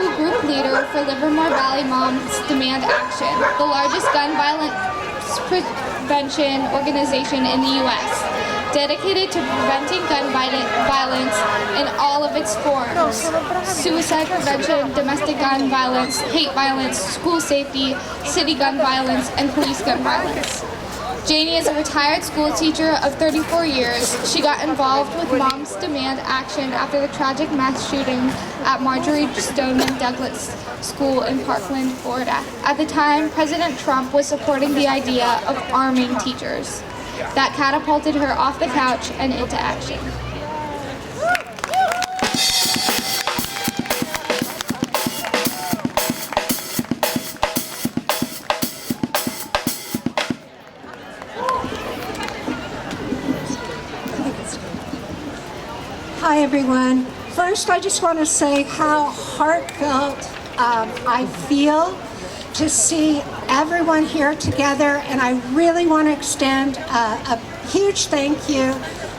school group leader for Livermore Valley Moms Demand Action, the largest gun violence prevention organization in the U.S., dedicated to preventing gun violence in all of its forms: suicide prevention, domestic gun violence, hate violence, school safety, city gun violence, and police gun violence. Janie is a retired school teacher of 34 years. She got involved with Moms Demand Action after the tragic mass shooting at Marjorie Stoneman Douglas School in Parkland, Florida. At the time, President Trump was supporting the idea of arming teachers. That catapulted her off the couch and into action. Hi everyone. First, I just want to say how heartfelt I feel to see everyone here together, and I really want to extend a huge thank you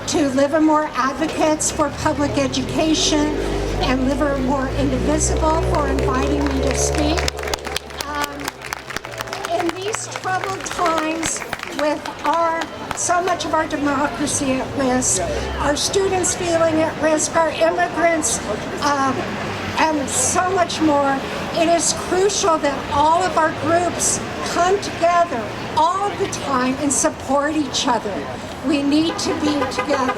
to Livermore Advocates for Public Education and Livermore Indivisible for inviting me to speak. In these troubled times, with so much of our democracy at risk, our students feeling at risk, our immigrants, and so much more, it is crucial that all of our groups come together all the time and support each other. We need to be together.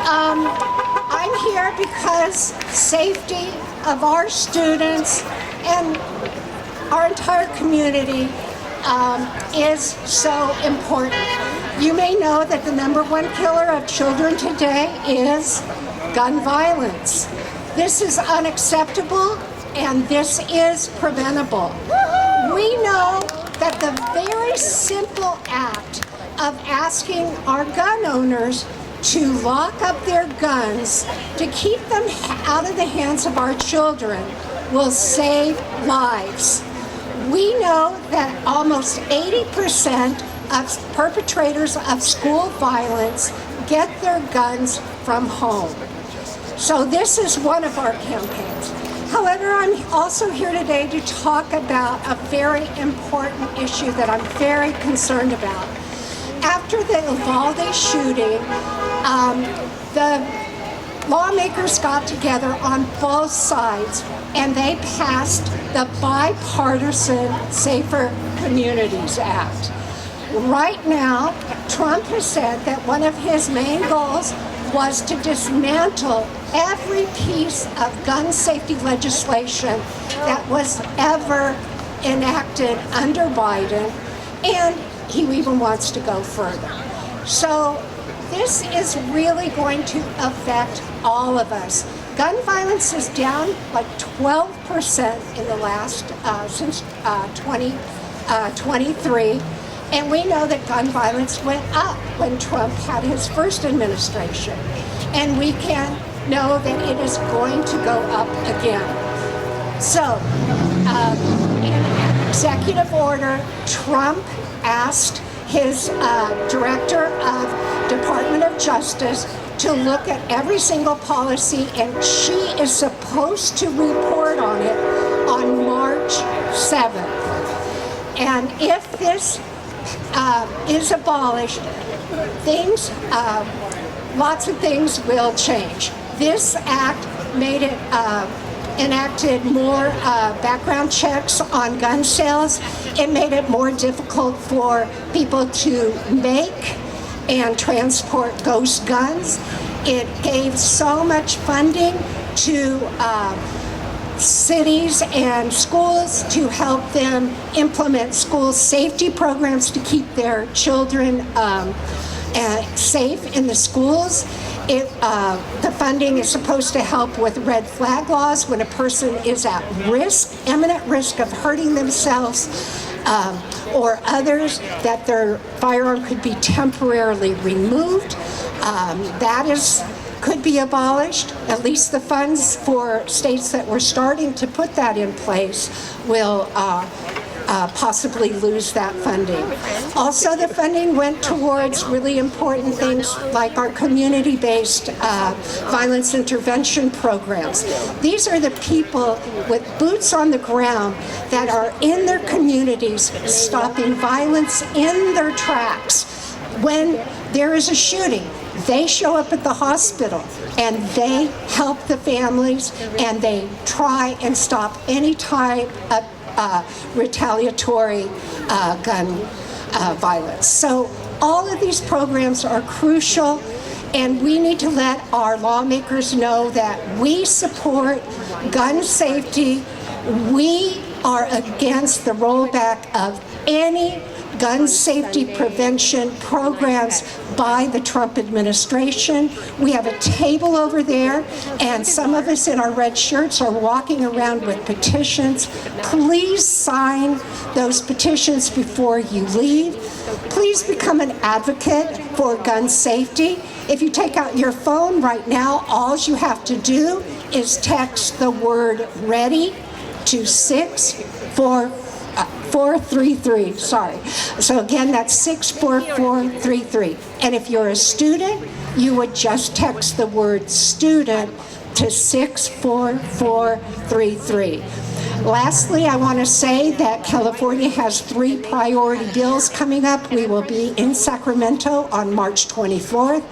I'm here because safety of our students and our entire community is so important. You may know that the #1 killer of children today is gun violence. This is unacceptable, and this is preventable. We know that the very simple act of asking our gun owners to lock up their guns to keep them out of the hands of our children will save lives. We know that almost 80% of perpetrators of school violence get their guns from home. So this is one of our campaigns. However, I'm also here today to talk about a very important issue that I'm very concerned about. After the Uvalde shooting, the lawmakers got together on both sides and they passed the bipartisan Safer Communities Act. Right now, Trump has said that one of his main goals was to dismantle every piece of gun safety legislation that was ever enacted under Biden, and he even wants to go further. So this is really going to affect all of us. Gun violence is down like 12% in the last, since 2023. And we know that gun violence went up when Trump had his first administration. And we can know that it is going to go up again. So, in an executive order, Trump asked his director of Department of Justice to look at every single policy, and she is supposed to report on it on March 7th. And if this is abolished, lots of things will change. This act made it enacted more background checks on gun sales. It made it more difficult for people to make and transport ghost guns. It gave so much funding to cities and schools to help them implement school safety programs to keep their children safe in the schools. The funding is supposed to help with red flag laws when a person is at risk, imminent risk of hurting themselves or others, that their firearm could be temporarily removed. Could be abolished. At least the funds for states that were starting to put that in place will possibly lose that funding. Also, the funding went towards really important things like our community-based violence intervention programs. These are the people with boots on the ground that are in their communities stopping violence in their tracks. When there is a shooting, they show up at the hospital and they help the families and they try and stop any type of retaliatory gun violence. So all of these programs are crucial, and we need to let our lawmakers know that we support gun safety. We are against the rollback of any gun safety prevention programs by the Trump administration. We have a table over there, and some of us in our red shirts are walking around with petitions. Please sign those petitions before you leave. Please become an advocate for gun safety. If you take out your phone right now, all you have to do is text the word READY to 64433. Sorry. So again, that's 64433. And if you're a student, you would just text the word student to 64433. Lastly, I want to say that California has 3 priority bills coming up. We will be in Sacramento on March 24th.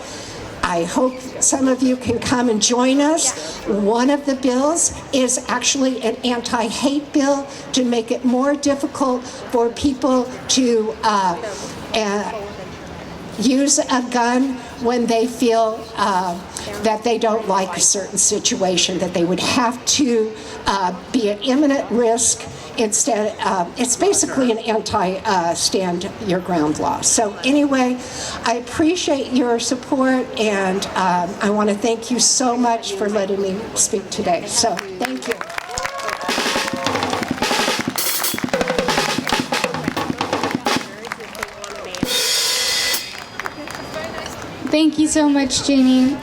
I hope some of you can come and join us. One of the bills is actually an anti-hate bill to make it more difficult for people to use a gun when they feel that they don't like a certain situation, that they would have to be at imminent risk. Instead, it's basically an anti-stand your ground law. So anyway, I appreciate your support, and I want to thank you so much for letting me speak today. So thank you. Thank you so much, Janie.